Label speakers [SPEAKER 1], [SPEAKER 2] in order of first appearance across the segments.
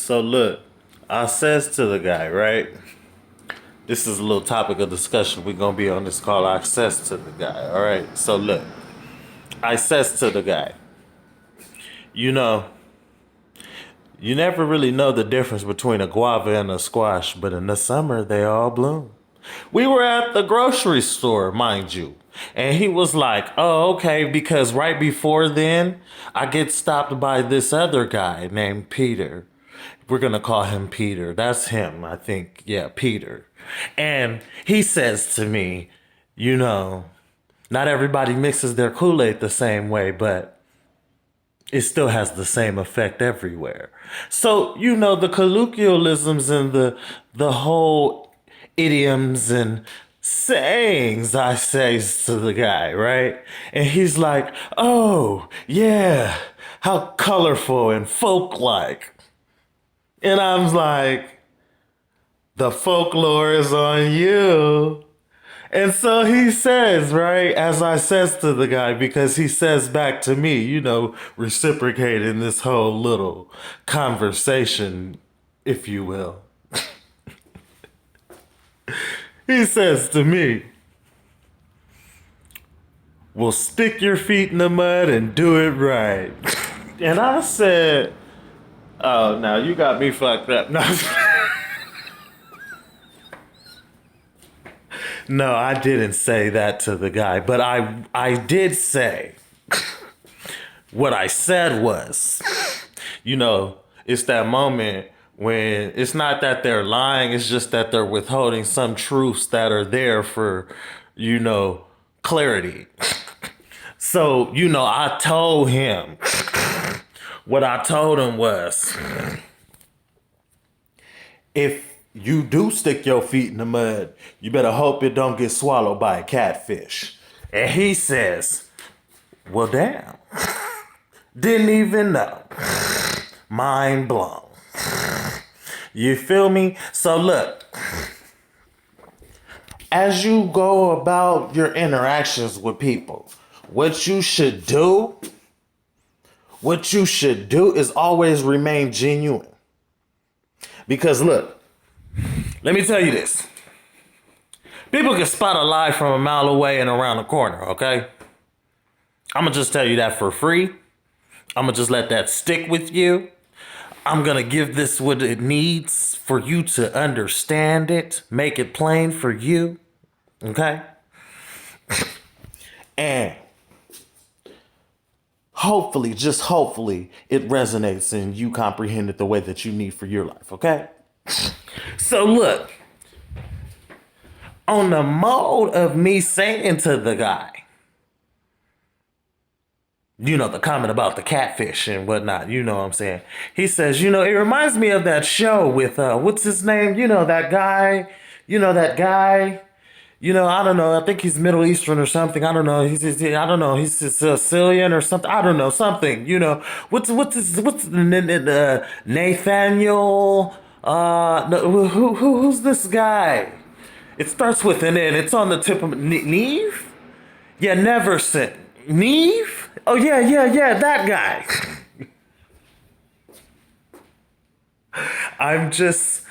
[SPEAKER 1] So look, I says to the guy, right? This is a little topic of discussion. We're gonna be on this call. I says to the guy, all right? So look, I says to the guy, you know, you never really know the difference between a guava and a squash, but in the summer they all bloom. We were at the grocery store, mind you. And he was like, oh, okay, because right before then, I get stopped by this other guy named Peter. We're going to call him Peter. That's him, I think. Yeah, Peter. And he says to me, you know, not everybody mixes their Kool-Aid the same way, but it still has the same effect everywhere. So, the colloquialisms and the whole idioms and sayings I say to the guy, right? And he's like, oh, yeah, how colorful and folk-like. And I'm like, the folklore is on you. And so he says, right, as I says to the guy, because he says back to me, reciprocating this whole little conversation, if you will. He says to me, well, stick your feet in the mud and do it right. And I said, oh, now you got me fucked up. No, no, I didn't say that to the guy, but I did say what I said was, it's that moment when it's not that they're lying, it's just that they're withholding some truths that are there for, clarity. So, I told him, what I told him was, if you do stick your feet in the mud, you better hope it don't get swallowed by a catfish. And he says, well, damn. Didn't even know. Mind blown. You feel me? So look, as you go about your interactions with people, what you should do is always remain genuine. Because look, let me tell you this. People can spot a lie from a mile away and around the corner, okay? I'm going to just tell you that for free. I'm going to just let that stick with you. I'm going to give this what it needs for you to understand it, make it plain for you, okay? And hopefully, just hopefully, it resonates and you comprehend it the way that you need for your life, okay? So look, on the mode of me saying to the guy, the comment about the catfish and whatnot, you know what I'm saying? He says, it reminds me of that show with, what's his name? That guy, I don't know. I think he's Middle Eastern or something. I don't know. I don't know. He's Sicilian or something. I don't know. Something, what's Nathaniel, no, who's this guy? It starts with an N. It's on the tip of Neve? Yeah, Neverson. Neve? Oh, yeah, that guy. I'm just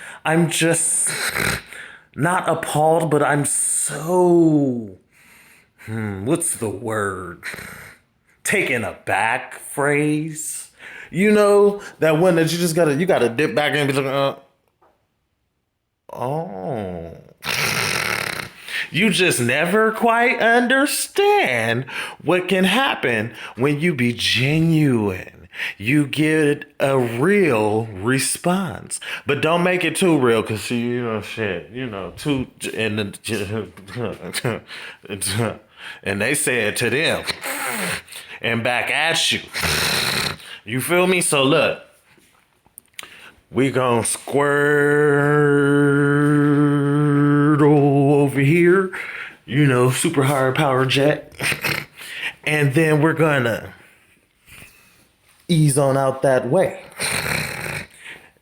[SPEAKER 1] not appalled, but I'm so, what's the word? Taken aback phrase. That one that you gotta dip back and be like, oh. You just never quite understand what can happen when you be genuine. You get a real response, but don't make it too real, cause too, and they say it to them and back at you. You feel me? So look, we gonna squirt over here, super high power jet, and then we're gonna ease on out that way.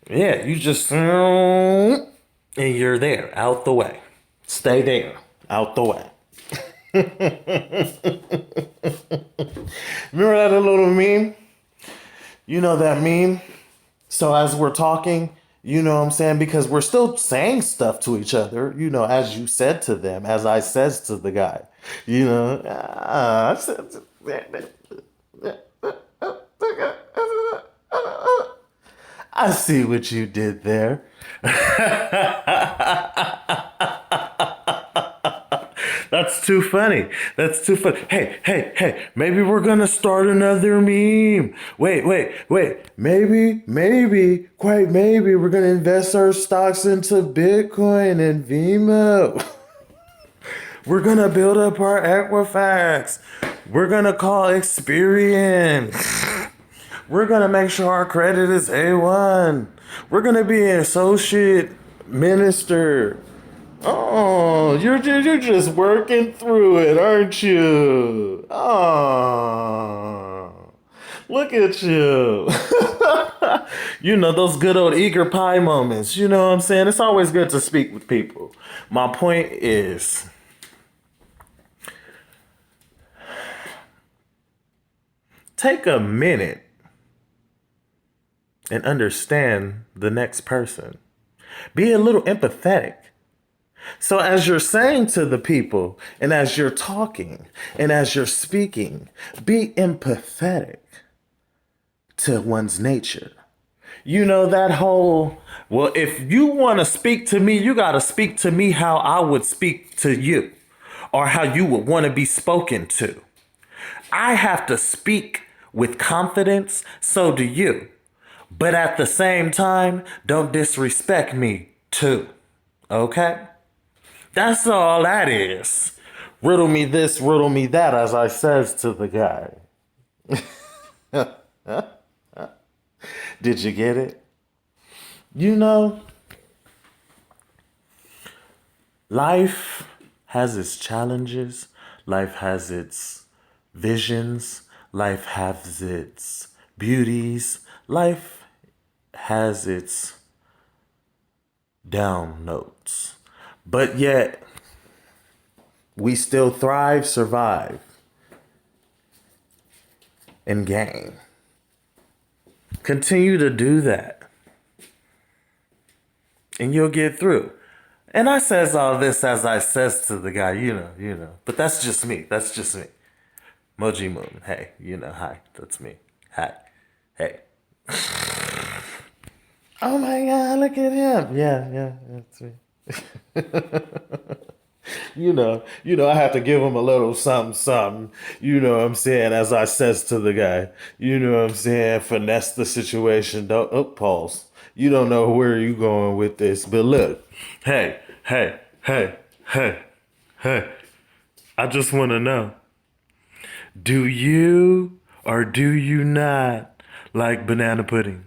[SPEAKER 1] Yeah, you just, and you're there, out the way. Stay there, out the way. Remember that little meme? You know that meme So as we're talking, you know what I'm saying? Because we're still saying stuff to each other, you know, as you said to them, as I says to the guy, you know, I see what you did there. That's too funny. That's too funny. Hey, hey, hey, maybe we're gonna start another meme. Wait. Quite maybe we're gonna invest our stocks into Bitcoin and Vimo. We're gonna build up our Equifax. We're gonna call Experian. We're gonna make sure our credit is A1. We're gonna be an associate minister. Oh, you're just working through it, aren't you? Oh, look at you. You know, those good old eager pie moments. You know what I'm saying? It's always good to speak with people. My point is, take a minute and understand the next person. Be a little empathetic. So, as you're saying to the people, and as you're talking, and as you're speaking, be empathetic to one's nature. You know, that whole, well, if you want to speak to me, you got to speak to me how I would speak to you, or how you would want to be spoken to. I have to speak with confidence, so do you. But at the same time, don't disrespect me too. Okay? That's all that is. Riddle me this, riddle me that, as I says to the guy. Did you get it? You know, life has its challenges. Life has its visions. Life has its beauties. Life has its down notes. But yet, we still thrive, survive, and gain. Continue to do that, and you'll get through. And I says all this as I says to the guy, you know. But that's just me. That's just me. Moji Moon. Hey, you know, hi. That's me. Hi. Hey. Oh my God, look at him. Yeah, that's me. I have to give him a little something, you know what I'm saying, as I says to the guy, you know what I'm saying, finesse the situation, don't, pause. You don't know where you going with this, but look, hey, I just want to know, do you or do you not like banana pudding?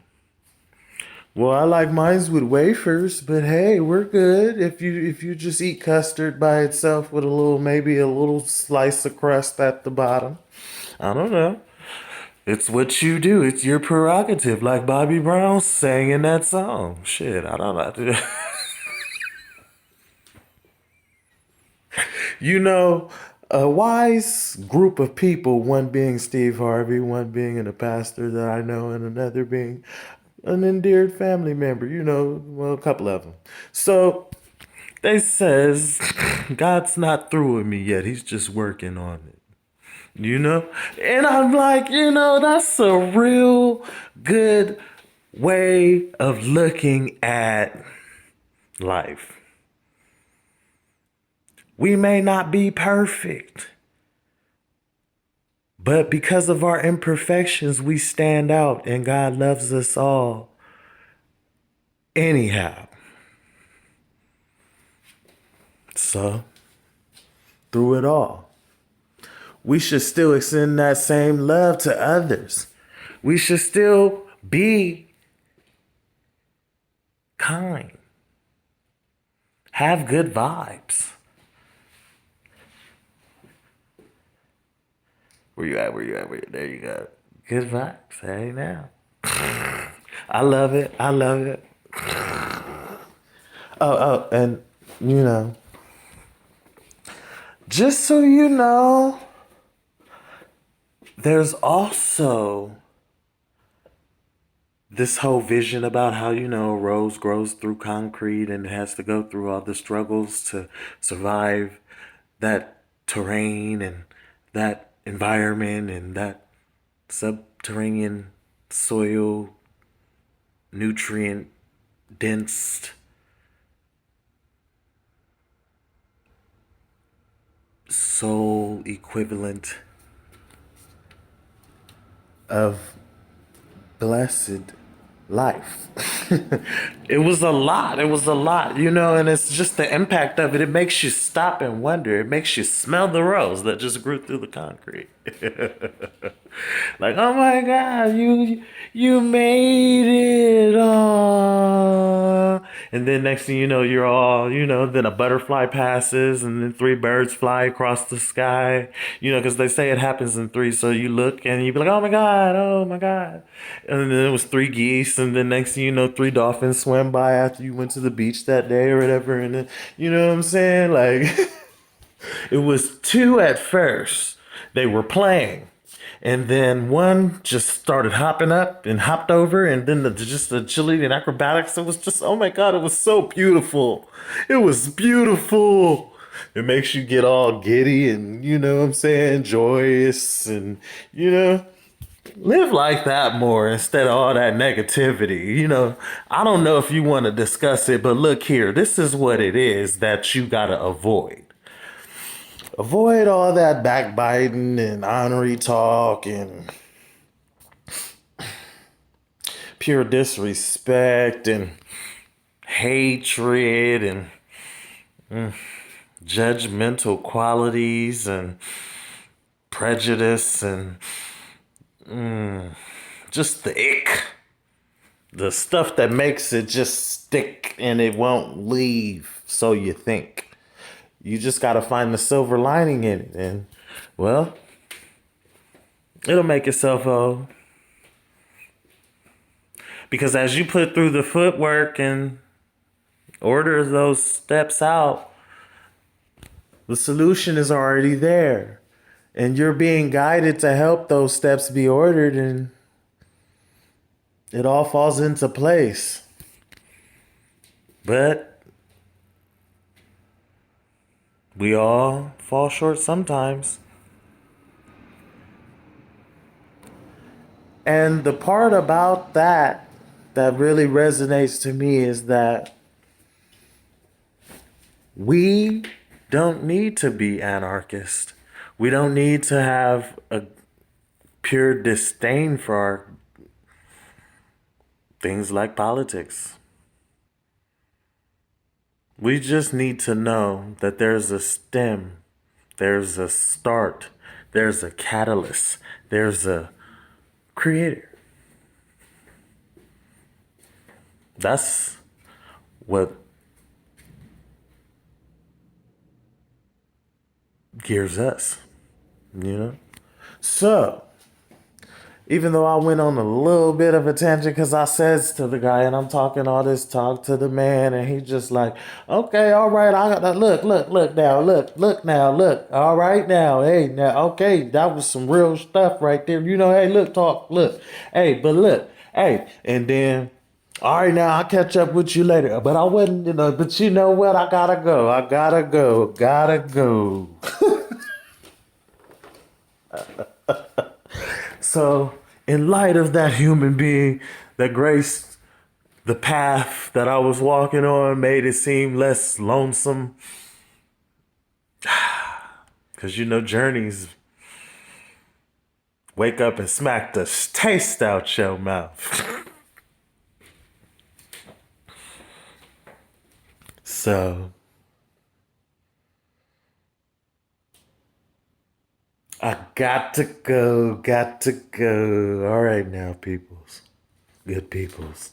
[SPEAKER 1] Well, I like mines with wafers, but hey, we're good. If you just eat custard by itself with maybe a little slice of crust at the bottom. I don't know. It's what you do. It's your prerogative, like Bobby Brown sang in that song. Shit, I don't know. You know, a wise group of people, one being Steve Harvey, one being a pastor that I know, and another being an endeared family member, you know, well, a couple of them. So they says, God's not through with me yet. He's just working on it. You know? And I'm like, that's a real good way of looking at life. We may not be perfect, but because of our imperfections, we stand out and God loves us all. Anyhow. So, through it all, we should still extend that same love to others. We should still be kind. Have good vibes. Where you at? There you go. Good vibes. Hey now. I love it. And just so you know, there's also this whole vision about how, a rose grows through concrete and it has to go through all the struggles to survive that terrain and that environment and that subterranean soil, nutrient dense soul equivalent of blessed life. It was a lot. It was a lot, and it's just the impact of it. It makes you stop and wonder. It makes you smell the rose that just grew through the concrete. Like, oh my God, you made it. Aww. And then next thing you know, you're all, then a butterfly passes and then three birds fly across the sky, because they say it happens in three. So you look and you be like, oh my God, oh my God. And then it was three geese. And then next thing you know, three dolphins swam by after you went to the beach that day or whatever. And then, you know what I'm saying? Like, it was two at first. They were playing. And then one just started hopping up and hopped over, and then just the agility and acrobatics. It was just, oh my God, it was so beautiful. It was beautiful. It makes you get all giddy and, what I'm saying, joyous and, live like that more instead of all that negativity. I don't know if you want to discuss it, but look here, this is what it is that you got to avoid. Avoid all that backbiting and honorary talk and pure disrespect and hatred and judgmental qualities and prejudice and just the ick. The stuff that makes it just stick and it won't leave, so you think. You just got to find the silver lining in it. And, well, it'll make itself whole. Because as you put through the footwork and order those steps out, the solution is already there. And you're being guided to help those steps be ordered, and it all falls into place. But we all fall short sometimes. And the part about that really resonates to me is that we don't need to be anarchist. We don't need to have a pure disdain for our things like politics. We just need to know that there's a stem, there's a start, there's a catalyst, there's a creator. That's what gears us, So, even though I went on a little bit of a tangent because I says to the guy and I'm talking all this talk to the man and he just like, okay, all right, I got that. Look now, look now, look. All right now, hey, now, okay, that was some real stuff right there. Hey, look, talk, look. Hey, but look, hey, and then, all right, now I'll catch up with you later. But I wasn't, but you know what? I gotta go. So, in light of that human being that graced the path that I was walking on, made it seem less lonesome. Because, journeys wake up and smack the taste out your mouth. So, I got to go. All right now, peoples. Good peoples.